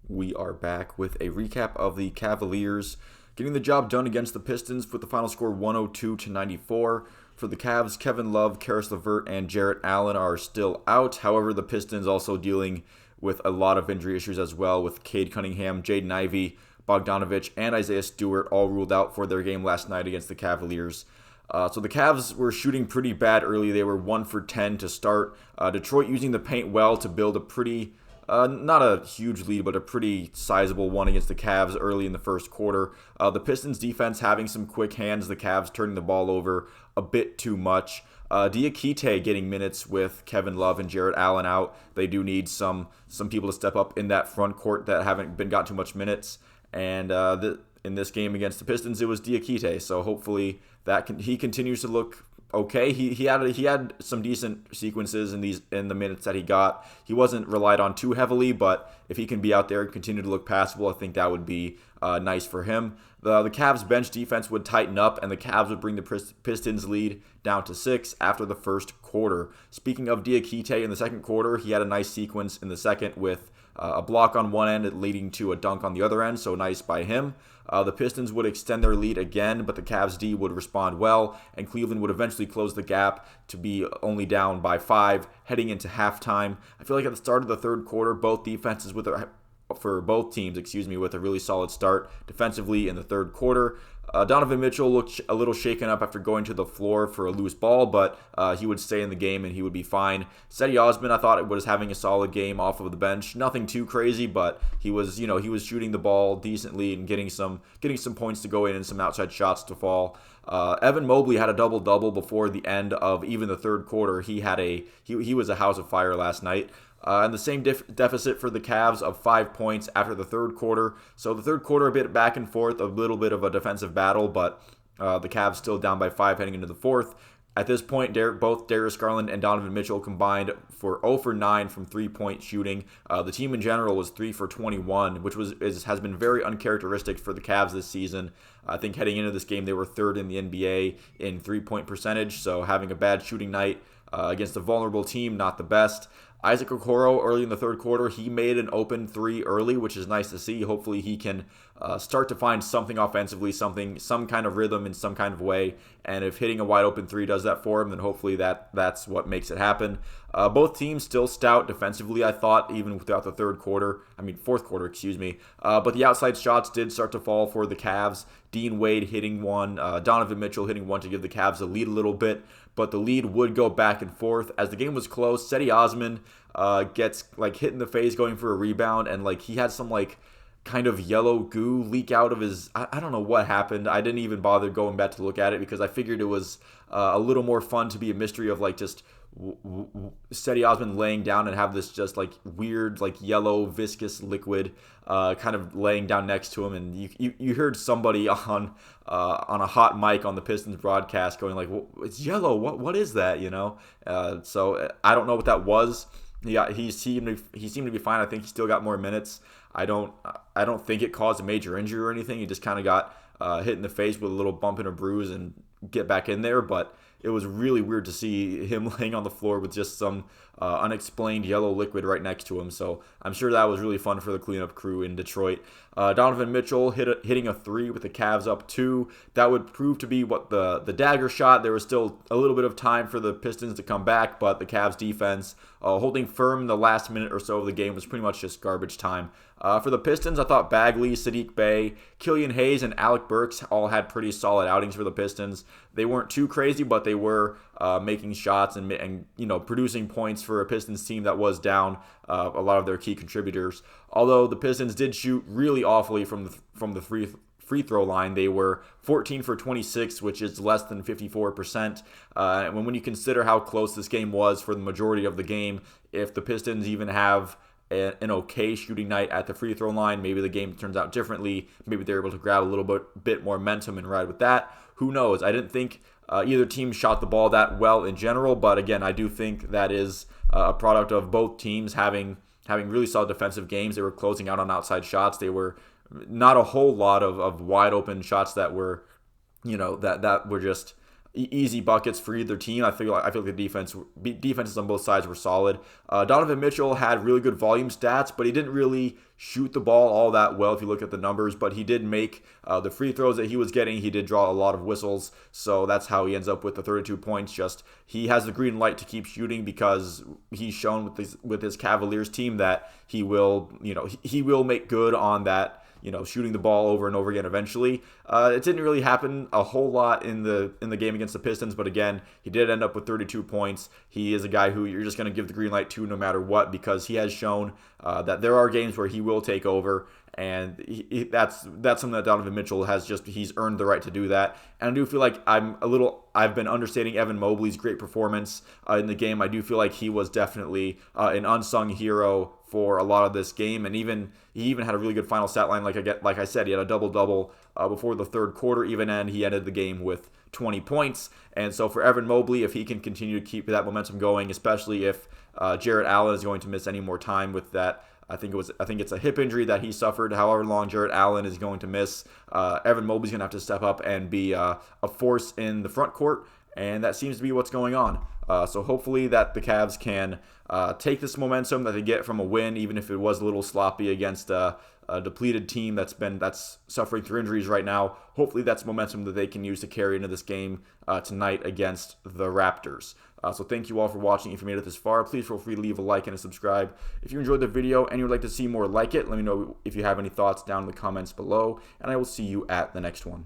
We are back with a recap of the Cavaliers getting the job done against the Pistons with the final score 102-94. For the Cavs, Kevin Love, Karis LeVert, and Jarrett Allen are still out. However, the Pistons also dealing with a lot of injury issues as well, with Cade Cunningham, Jaden Ivey, Bogdanovich, and Isaiah Stewart all ruled out for their game last night against the Cavaliers. So the Cavs were shooting pretty bad early. They were 1 for 10 to start. Detroit using the paint well to build a pretty not a huge lead, but a pretty sizable one against the Cavs early in the first quarter. The Pistons defense having some quick hands, the Cavs turning the ball over a bit too much. Diakite getting minutes with Kevin Love and Jarrett Allen out. They do need some people to step up in that front court that haven't been got too much minutes. And in this game against the Pistons, it was Diakite. So hopefully he continues to look okay. He had some decent sequences in the minutes that he got. He wasn't relied on too heavily, but if he can be out there and continue to look passable, I think that would be nice for him. The Cavs bench defense would tighten up, and the Cavs would bring the Pistons lead down to 6 after the first quarter. Speaking of Diakite, in the second quarter, he had a nice sequence in the second with a block on one end leading to a dunk on the other end, so nice by him. The Pistons would extend their lead again, but the Cavs D would respond well, and Cleveland would eventually close the gap to be only down by 5 heading into halftime. I feel like at the start of the third quarter, for both teams, with a really solid start defensively in the third quarter. Donovan Mitchell looked a little shaken up after going to the floor for a loose ball, but he would stay in the game and he would be fine. Cedi Osman, I thought, was having a solid game off of the bench. Nothing too crazy, but he was shooting the ball decently and getting some points to go in and some outside shots to fall. Evan Mobley had a double-double before the end of even the third quarter. He was a house of fire last night. And the same deficit for the Cavs of 5 points after the third quarter. So the third quarter a bit back and forth, a little bit of a defensive battle, but the Cavs still down by 5 heading into the fourth. At this point, both Darius Garland and Donovan Mitchell combined for 0 for 9 from three-point shooting. The team in general was 3 for 21, which has been very uncharacteristic for the Cavs this season. I think heading into this game, they were third in the NBA in three-point percentage, so having a bad shooting night against a vulnerable team, not the best. Isaac Okoro, early in the third quarter, he made an open 3 early, which is nice to see. Hopefully he can start to find something offensively, some kind of rhythm in some kind of way. And if hitting a wide open 3 does that for him, then hopefully that's what makes it happen. Both teams still stout defensively, I thought, even throughout the fourth quarter, but the outside shots did start to fall for the Cavs. Dean Wade hitting one, Donovan Mitchell hitting one to give the Cavs a lead a little bit. But the lead would go back and forth as the game was close. Cedi Osman gets hit in the face going for a rebound, and he had some kind of yellow goo leak out of his. I don't know what happened. I didn't even bother going back to look at it because I figured it was a little more fun to be a mystery of just Cedi Osman laying down and have this just weird yellow viscous liquid kind of laying down next to him, and you heard somebody on a hot mic on the Pistons broadcast going well, it's yellow, what is that, so I don't know what that was. He seemed to be fine. I think he still got more minutes. I don't think it caused a major injury or anything. He just kind of got hit in the face with a little bump and a bruise and get back in there, but it was really weird to see him laying on the floor with just some unexplained yellow liquid right next to him. So I'm sure that was really fun for the cleanup crew in Detroit. Donovan Mitchell hitting a 3 with the Cavs up 2. That would prove to be what the dagger shot. There was still a little bit of time for the Pistons to come back, but the Cavs defense holding firm in the last minute or so of the game was pretty much just garbage time. For the Pistons, I thought Bagley, Sadiq Bey, Killian Hayes, and Alec Burks all had pretty solid outings for the Pistons. They weren't too crazy, but they were making shots and producing points for a Pistons team that was down a lot of their key contributors. Although the Pistons did shoot really awfully from the free throw line. They were 14 for 26, which is less than 54%. And when you consider how close this game was for the majority of the game, if the Pistons even have an okay shooting night at the free throw line, maybe the game turns out differently. Maybe they're able to grab a little bit more momentum and ride with that. Who knows? I didn't think either team shot the ball that well in general, but again, I do think that is a product of both teams having really solid defensive games. They were closing out on outside shots. They were not a whole lot of wide open shots that were, that were just easy buckets for either team. I feel like the defenses on both sides were solid. Donovan Mitchell had really good volume stats, but he didn't really shoot the ball all that well if you look at the numbers. But he did make the free throws that he was getting. He did draw a lot of whistles, so that's how he ends up with the 32 points. Just he has the green light to keep shooting because he's shown with his Cavaliers team that he will make good on that, shooting the ball over and over again eventually. It didn't really happen a whole lot in the game against the Pistons, but again, he did end up with 32 points. He is a guy who you're just going to give the green light to no matter what, because he has shown that there are games where he will take over, and that's something that Donovan Mitchell he's earned the right to do that. And I do feel like I've been understating Evan Mobley's great performance in the game. I do feel like he was definitely an unsung hero for a lot of this game, and he even had a really good final stat line. Like I said, he had a double-double before the third quarter even end. He ended the game with 20 points. And so for Evan Mobley, if he can continue to keep that momentum going, especially if Jarrett Allen is going to miss any more time with that, I think it's a hip injury that he suffered. However long Jarrett Allen is going to miss, Evan Mobley's going to have to step up and be a force in the front court, and that seems to be what's going on. So hopefully that the Cavs can take this momentum that they get from a win, even if it was a little sloppy against a depleted team that's suffering through injuries right now. Hopefully that's momentum that they can use to carry into this game tonight against the Raptors. So thank you all for watching. If you made it this far, please feel free to leave a like and a subscribe. If you enjoyed the video and you would like to see more like it, let me know if you have any thoughts down in the comments below, and I will see you at the next one.